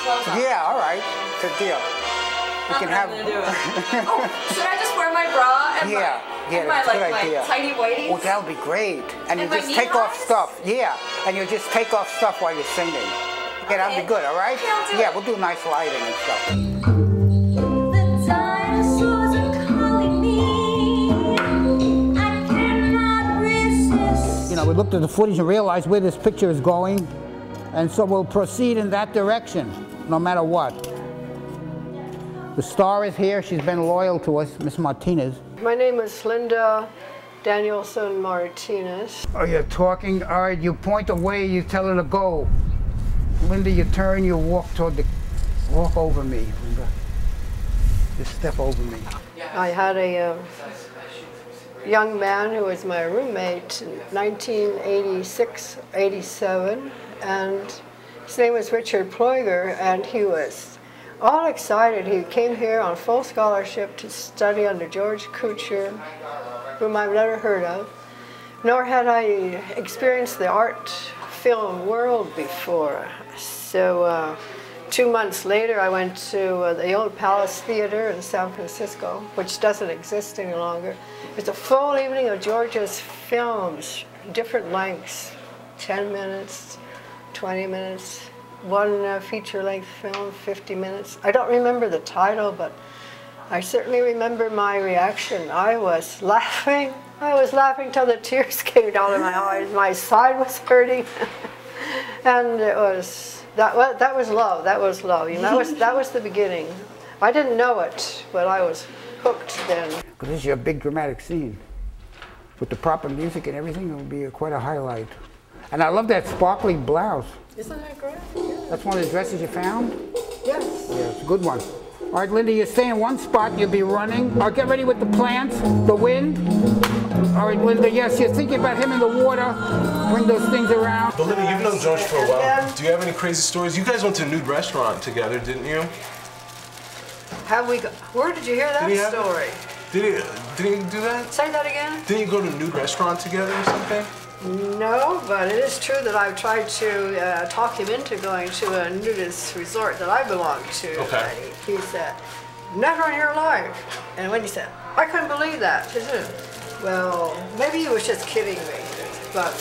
Yeah, all right. Good deal. You can have. Oh, should I just wear my bra and my tiny whiteies? Oh, that would be great. And you just take off stuff. Yeah, and you just take off stuff while you're singing. Yeah, that'd be good. All right. Yeah, we'll do nice lighting and stuff. The dinosaurs are calling me. I cannot resist. You know, we looked at the footage and realized where this picture is going, and so we'll proceed in that direction, no matter what. The star is here. She's been loyal to us, Miss Martinez. My name is Linda Danielson Martinez. Oh, you're talking? All right, you point away, you tell her to go. Linda, you turn, you walk walk over me, Linda. Just step over me. I had a young man who was my roommate in 1986, 87, and his name was Richard Ploeger, and he was all excited. He came here on full scholarship to study under George Kuchar, whom I've never heard of, nor had I experienced the art film world before. So 2 months later, I went to the old Palace Theater in San Francisco, which doesn't exist any longer. It's a full evening of George's films, different lengths, 10 minutes, 20 minutes, one feature-length film, 50 minutes. I don't remember the title, but I certainly remember my reaction. I was laughing till the tears came down in my eyes. My side was hurting, and it was that was love. That was love. You know, that was the beginning. I didn't know it, but I was hooked then. This is your big dramatic scene. With the proper music and everything, it will be quite a highlight. And I love that sparkly blouse. Isn't that great? That's one of the dresses you found? Yes. Yeah, it's a good one. All right, Linda, you stay in one spot, you'll be running. All right, get ready with the plants, the wind. All right, Linda, yes, you're thinking about him in the water. Bring those things around. But Linda, you've known George for a while. Do you have any crazy stories? You guys went to a nude restaurant together, didn't you? Have we? Where did you hear that story? Didn't he do that? Say that again? Didn't you go to a nude restaurant together or something? No, but it is true that I've tried to talk him into going to a nudist resort that I belong to. Okay. He said, never in your life. And when he said, I couldn't believe that. He said, well, maybe he was just kidding me. But,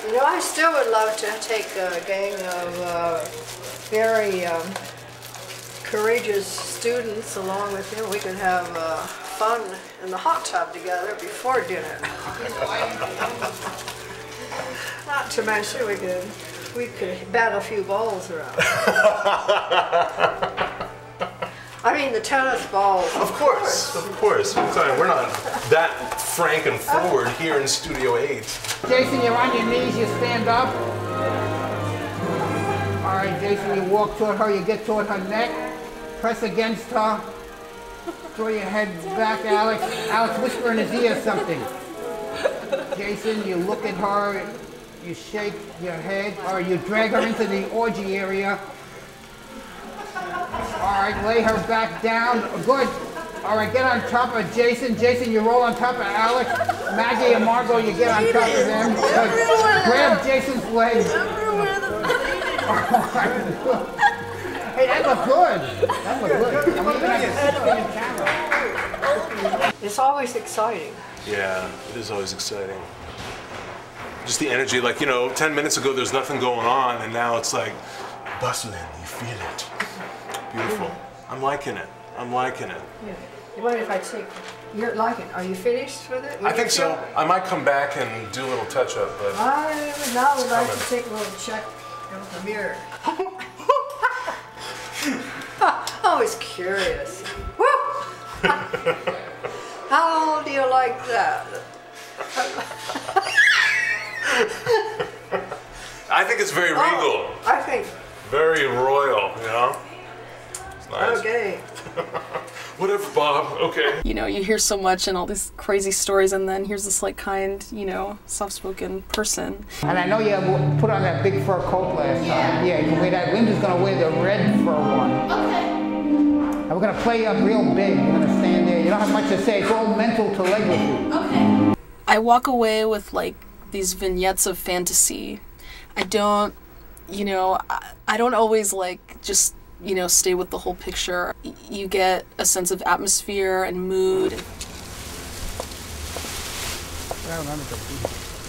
you know, I still would love to take a gang of very courageous students along with him. We could have fun in the hot tub together before dinner. Not to mention we could bat a few balls around. I mean the tennis balls. Of course. We're not that frank and forward here in Studio 8. Jason, you're on your knees, you stand up. All right, Jason, you walk toward her, you get toward her neck, press against her, throw your head back, Alex. Alex, whisper in his ear something. Jason, you look at her, you shake your head, or you drag her into the orgy area. All right, lay her back down. Good. All right, get on top of Jason. Jason, you roll on top of Alex. Maggie and Margot, you get on top of them. Grab Jason's leg. Hey, that looked good. That looked good. I mean, even have a camera. It's always exciting. Yeah, it is always exciting. Just the energy, like, you know, 10 minutes ago there's nothing going on, and now it's like bustling, you feel it. Beautiful. I'm liking it. Yeah. You mind if I take, you're liking it. Are you finished with it? I think so. I might come back and do a little touch up, but I now would like to take a little check of the mirror. Always curious. Woo! How do you like that? I think it's very regal. I think. Very royal, you know? It's nice. Okay. Whatever, Bob. Okay. You know, you hear so much and all these crazy stories, and then here's this like kind, you know, soft-spoken person. And I know you put on that big fur coat last time. Yeah, you can wear that. Linda's gonna wear the red fur one. Okay. And we're gonna play up real big. You're gonna stand there. You don't have much to say. It's all mental telegraphy. Okay. I walk away with like these vignettes of fantasy. I don't, you know, I don't always like just you know, stay with the whole picture. You get a sense of atmosphere and mood.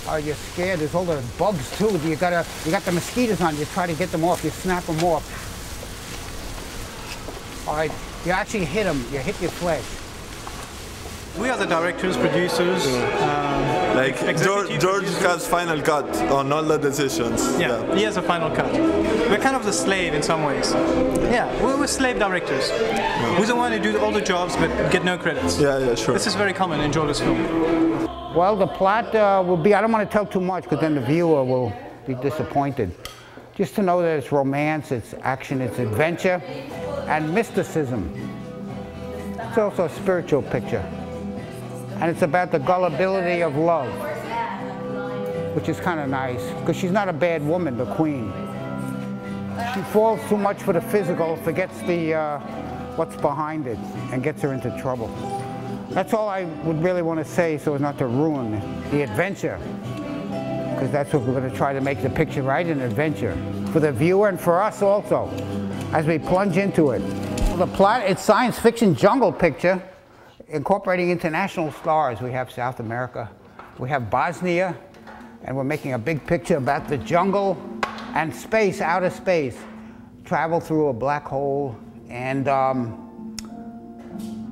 Oh, you're scared. There's all the bugs too. You got the mosquitoes on. You try to get them off. You snap them off. All right. You actually hit them. You hit your flesh. We are the directors, producers. Like George has final cut on all the decisions. Yeah, he has a final cut. We're kind of the slave in some ways. Yeah, we're slave directors. We're the one who do all the jobs but get no credits. Yeah, sure. This is very common in George's film. Well, the plot will be, I don't want to tell too much because then the viewer will be disappointed. Just to know that it's romance, it's action, it's adventure, and mysticism. It's also a spiritual picture. And it's about the gullibility of love, which is kind of nice, because she's not a bad woman, the queen. She falls too much for the physical, forgets the what's behind it, and gets her into trouble. That's all I would really want to say so as not to ruin the adventure, because that's what we're going to try to make the picture, right? An adventure for the viewer and for us also, as we plunge into it. The plot, it's science fiction jungle picture, incorporating international stars. We have South America, we have Bosnia, and we're making a big picture about the jungle and space, outer space, travel through a black hole, and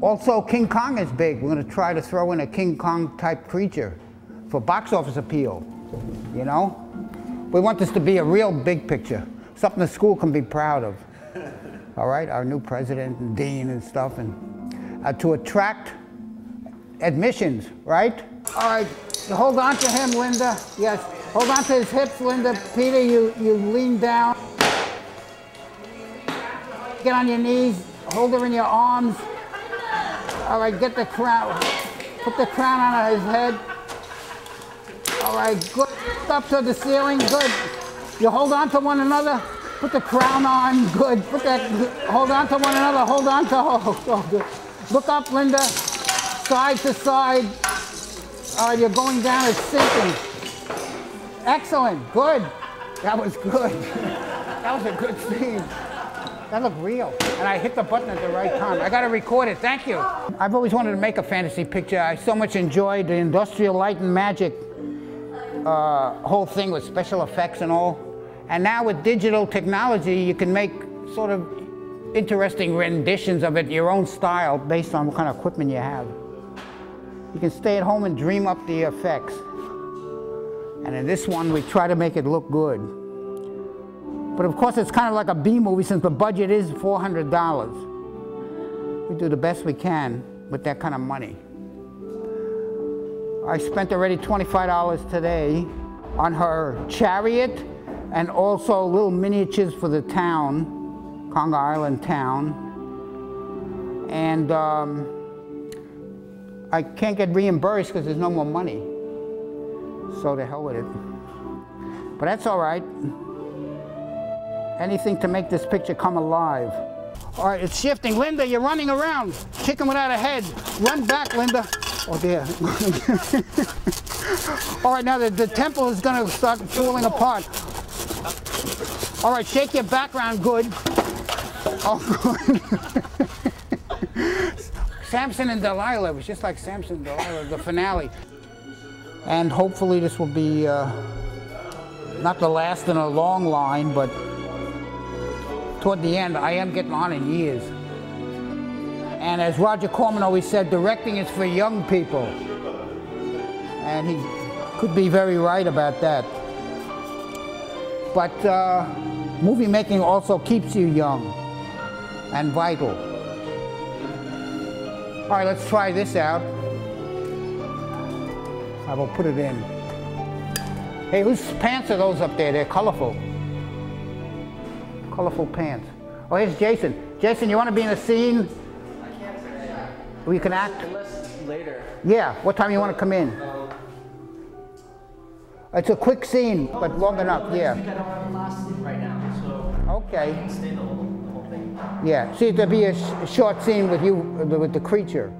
also King Kong is big. We're going to try to throw in a King Kong type creature for box office appeal, you know? We want this to be a real big picture, something the school can be proud of. All right, our new president and dean and stuff, and to attract admissions, right? All right, so hold on to him, Linda. Yes, hold on to his hips, Linda. Peter, you lean down. Get on your knees, hold her in your arms. All right, get the crown, put the crown on his head. All right, good, up to the ceiling, good. You hold on to one another, put the crown on, good. Put that, hold on to one another, hold on to, oh good. Look up, Linda, side to side. All right, you're going down, it's sinking. Excellent, good. That was good. That was a good scene. That looked real. And I hit the button at the right time. I got to record it, thank you. I've always wanted to make a fantasy picture. I so much enjoyed the industrial light and magic whole thing with special effects and all. And now with digital technology, you can make sort of interesting renditions of it, your own style, based on what kind of equipment you have. You can stay at home and dream up the effects. And in this one, we try to make it look good. But of course, it's kind of like a B movie since the budget is $400. We do the best we can with that kind of money. I spent already $25 today on her chariot and also little miniatures for the town, Konga Island town. And I can't get reimbursed because there's no more money. So to hell with it. But that's all right. Anything to make this picture come alive. All right, it's shifting. Linda, you're running around. Chicken without a head. Run back, Linda. Oh dear. All right, now the temple is going to start falling apart. All right, shake your background good. Oh, good. Samson and Delilah. It was just like Samson and Delilah, the finale. And hopefully this will be not the last in a long line, but toward the end, I am getting on in years. And as Roger Corman always said, directing is for young people. And he could be very right about that. But movie making also keeps you young and vital. All right, let's try this out. I will put it in. Hey, whose pants are those up there? They're colorful. Colorful pants. Oh, here's Jason. Jason, you want to be in a scene? I can't right now. Where you can act? Unless later. Yeah, what time you want to come in? It's a quick scene, but long enough, yeah. I think I don't have a last scene right now, so Okay. I can stay the whole thing. Yeah, see, there'll be a short scene with you, with the creature.